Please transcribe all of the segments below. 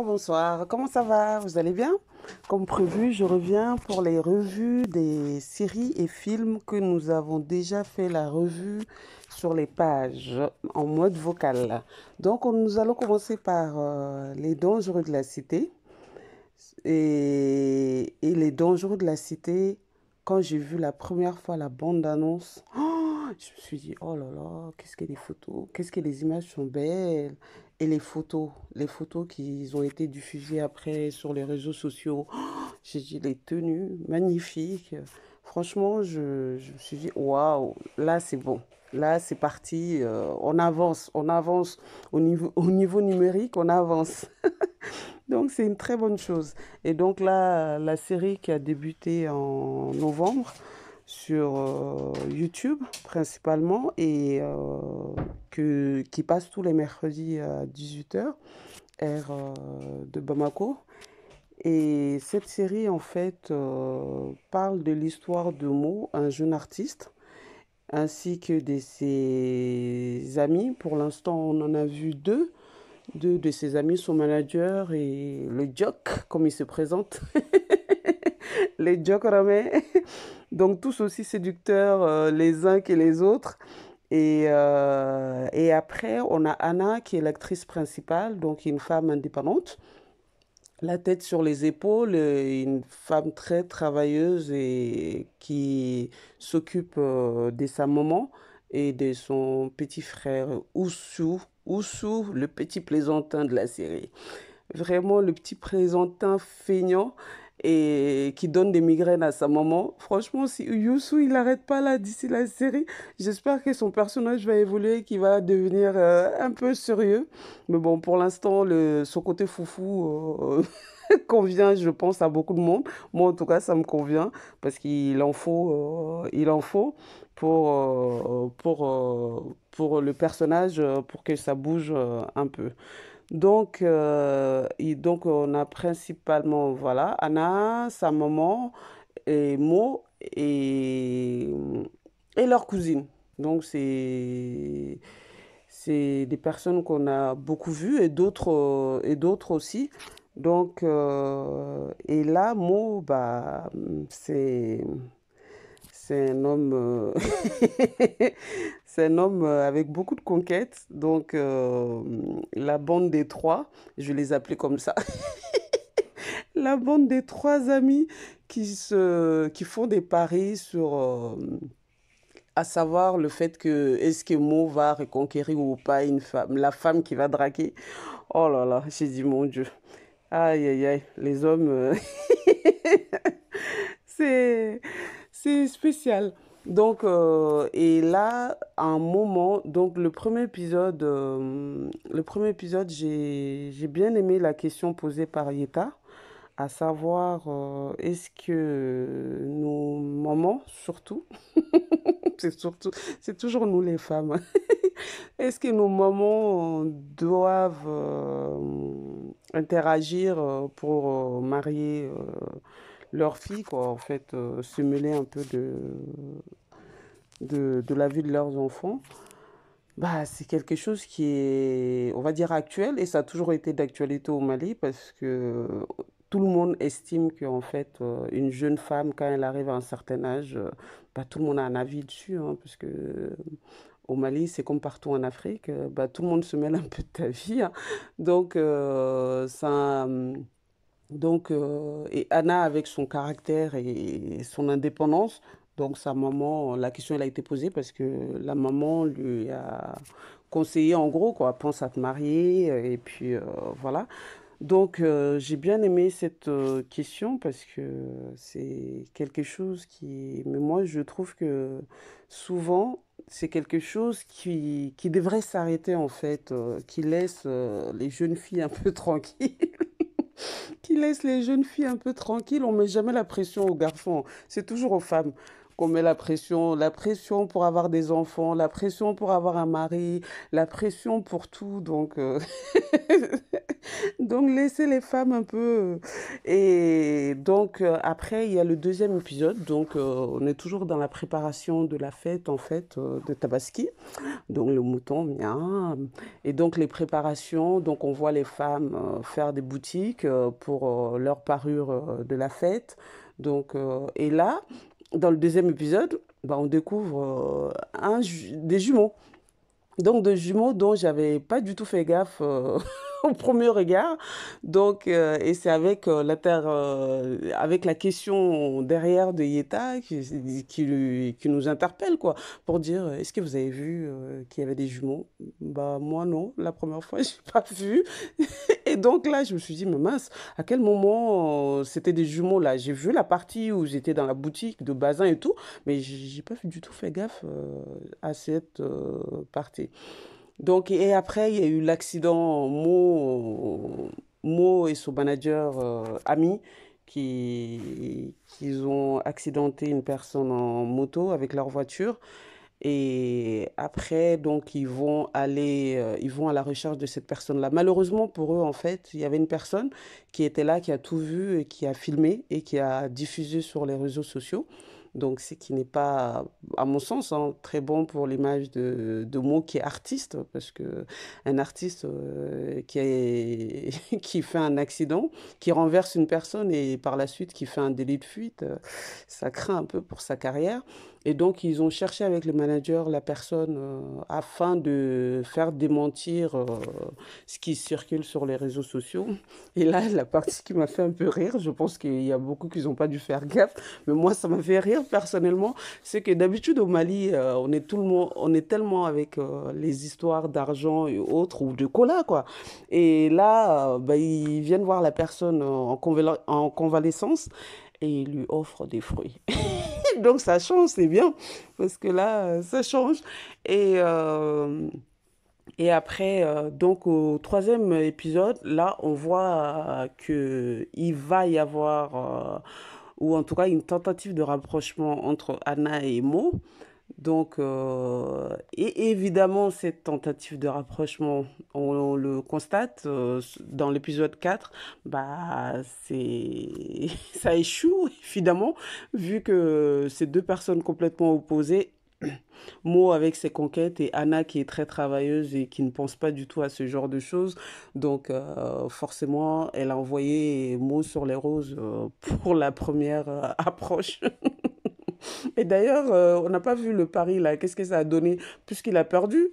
Bonsoir, comment ça va? Vous allez bien? Comme prévu, je reviens pour les revues des séries et films que nous avons déjà fait la revue sur les pages en mode vocal. Donc, nous allons commencer par Les Dangereux de la Cité. Et Les Dangereux de la Cité, quand j'ai vu la première fois la bande-annonce, je me suis dit, oh là là, qu'est-ce que les photos, qu'est-ce que les images sont belles. Et les photos qui ont été diffusées après sur les réseaux sociaux, j'ai dit les tenues, magnifiques. Franchement, je me suis dit, waouh, là c'est bon. Là c'est parti, on avance au niveau numérique, on avance. Donc c'est une très bonne chose. Et donc là, la série qui a débuté en novembre sur YouTube principalement et qui passe tous les mercredis à 18 h, heure de Bamako. Et cette série en fait parle de l'histoire de Mo, un jeune artiste, ainsi que de ses amis. Pour l'instant, on en a vu deux. Deux de ses amis, son manager et le jock, comme il se présente, les jock ramais. Donc tous aussi séducteurs les uns que les autres. Et après, on a Anna qui est l'actrice principale, donc une femme indépendante, la tête sur les épaules, une femme très travailleuse et qui s'occupe de sa maman et de son petit frère Oussou. Oussou, le petit plaisantin de la série. Vraiment le petit plaisantin feignant et qui donne des migraines à sa maman. Franchement, si Youssou, il n'arrête pas là d'ici la série, j'espère que son personnage va évoluer, qu'il va devenir un peu sérieux. Mais bon, pour l'instant, son côté foufou convient, je pense, à beaucoup de monde. Moi, en tout cas, ça me convient parce il en faut pour le personnage, pour que ça bouge un peu. Donc on a principalement, voilà, Anna, sa maman, et Mo, et leur cousine. Donc c'est des personnes qu'on a beaucoup vues et d'autres aussi. Et là, Mo, bah, c'est un homme, c'est un homme avec beaucoup de conquêtes. Donc, la bande des trois, je vais les appeler comme ça, la bande des trois amis qui font des paris sur, à savoir le fait que est-ce que Mo va reconquérir ou pas une femme, la femme qui va draguer. Oh là là, j'ai dit mon Dieu. Aïe, aïe, aïe, les hommes, c'est, c'est spécial. Donc, et là, à un moment, donc le premier épisode, j'ai bien aimé la question posée par Yeta, à savoir, est-ce que nos mamans, surtout, c'est toujours nous les femmes, est-ce que nos mamans doivent interagir pour marier leur fille, quoi, en fait, se mêler un peu de la vie de leurs enfants? Bah, c'est quelque chose qui est, on va dire, actuel et ça a toujours été d'actualité au Mali parce que tout le monde estime qu'en fait, une jeune femme, quand elle arrive à un certain âge, bah, tout le monde a un avis dessus, hein, parce que au Mali, c'est comme partout en Afrique, bah, tout le monde se mêle un peu de ta vie, hein. Donc, et Anna, avec son caractère et son indépendance, donc sa maman, la question elle a été posée parce que la maman lui a conseillé en gros, quoi, pense à te marier, et puis voilà. Donc j'ai bien aimé cette question parce que c'est quelque chose qui, mais moi je trouve que souvent c'est quelque chose qui devrait s'arrêter en fait, qui laisse les jeunes filles un peu tranquilles. Qui laisse les jeunes filles un peu tranquilles. On met jamais la pression aux garçons. C'est toujours aux femmes. qu'on met la pression pour avoir des enfants, la pression pour avoir un mari, la pression pour tout. Donc, donc laisser les femmes un peu. Et donc, après, il y a le deuxième épisode. Donc, on est toujours dans la préparation de la fête, en fait, de Tabaski. Donc, le mouton, miam. Et donc, les préparations. Donc, on voit les femmes faire des boutiques pour leur parure de la fête. Donc, et là, dans le deuxième épisode, bah, on découvre des jumeaux. Donc, de jumeaux dont j'avais pas du tout fait gaffe au premier regard. Donc, et c'est avec, avec la question derrière de Yeta qui nous interpelle, quoi, pour dire, est-ce que vous avez vu qu'il y avait des jumeaux? Bah, moi, non, la première fois, j'ai pas vu. Et donc là, je me suis dit, mais mince, à quel moment c'était des jumeaux là? J'ai vu la partie où j'étais dans la boutique de Bazin et tout, mais j'ai pas du tout fait gaffe à cette partie. Donc, et après, il y a eu l'accident Mo et son manager ami qui ont accidenté une personne en moto avec leur voiture. Et après, donc, ils vont à la recherche de cette personne-là. Malheureusement pour eux, en fait, il y avait une personne qui était là, qui a tout vu et qui a filmé et qui a diffusé sur les réseaux sociaux. Donc, ce qui n'est pas, à mon sens, hein, très bon pour l'image de Mo qui est artiste, parce que un artiste qui fait un accident, qui renverse une personne et par la suite qui fait un délit de fuite, ça craint un peu pour sa carrière. Et donc, ils ont cherché avec le manager la personne afin de faire démentir ce qui circule sur les réseaux sociaux. Et là, la partie qui m'a fait un peu rire, je pense qu'il y a beaucoup qui n'ont pas dû faire gaffe, mais moi, ça m'a fait rire personnellement, c'est que d'habitude au Mali, on est tellement avec les histoires d'argent et autres, ou de cola, quoi. Et là, bah, ils viennent voir la personne en convalescence et ils lui offrent des fruits. Donc ça change, c'est bien, parce que là, ça change. Et, euh, et après, donc au troisième épisode, là, on voit que il va y avoir, ou en tout cas une tentative de rapprochement entre Anna et Mo. Donc, et évidemment, cette tentative de rapprochement, on le constate dans l'épisode 4, bah, ça échoue, évidemment, vu que ces deux personnes complètement opposées, Mo avec ses conquêtes et Anna qui est très travailleuse et qui ne pense pas du tout à ce genre de choses. Donc, forcément, elle a envoyé Mo sur les roses pour la première approche. Et d'ailleurs, on n'a pas vu le pari là. Qu'est-ce que ça a donné? Puisqu'il a perdu.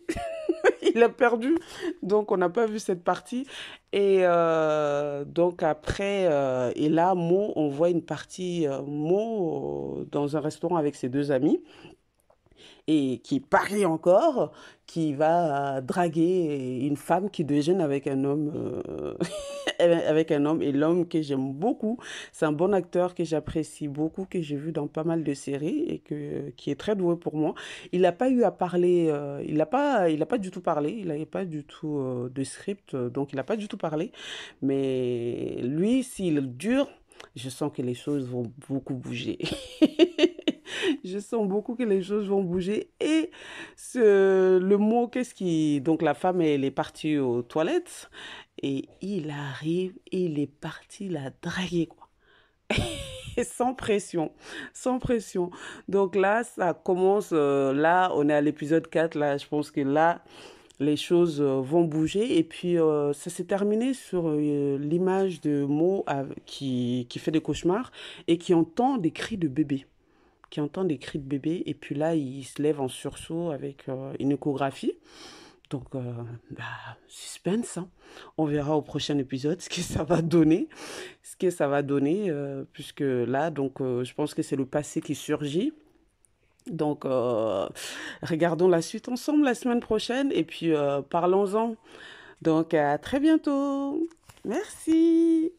Il a perdu. Donc, on n'a pas vu cette partie. Et donc, après, et là, Mo, on voit une partie, Mo dans un restaurant avec ses deux amis et qui parie encore, qui va draguer une femme qui déjeune avec un homme, avec un homme et l'homme que j'aime beaucoup. C'est un bon acteur que j'apprécie beaucoup, que j'ai vu dans pas mal de séries et qui est très doué pour moi. Il n'a pas eu à parler, il n'a pas du tout parlé, il n'avait pas du tout de script, donc il n'a pas du tout parlé. Mais lui, s'il dure, je sens que les choses vont beaucoup bouger. Je sens beaucoup que les choses vont bouger. Et le mot, qu'est-ce qui... Donc la femme, elle est partie aux toilettes. Et il arrive, et il est parti la draguer, quoi. Et sans pression, sans pression. Donc là, ça commence, là, on est à l'épisode 4 là, je pense que là, les choses vont bouger. Et puis, ça s'est terminé sur l'image de Mo qui fait des cauchemars et qui entend des cris de bébé. Qui entend des cris de bébé. Et puis là, il se lève en sursaut avec une échographie. Donc, bah, suspense, hein. On verra au prochain épisode ce que ça va donner. Ce que ça va donner, puisque là, donc, je pense que c'est le passé qui surgit. Donc, regardons la suite ensemble la semaine prochaine et puis parlons-en. Donc, à très bientôt. Merci.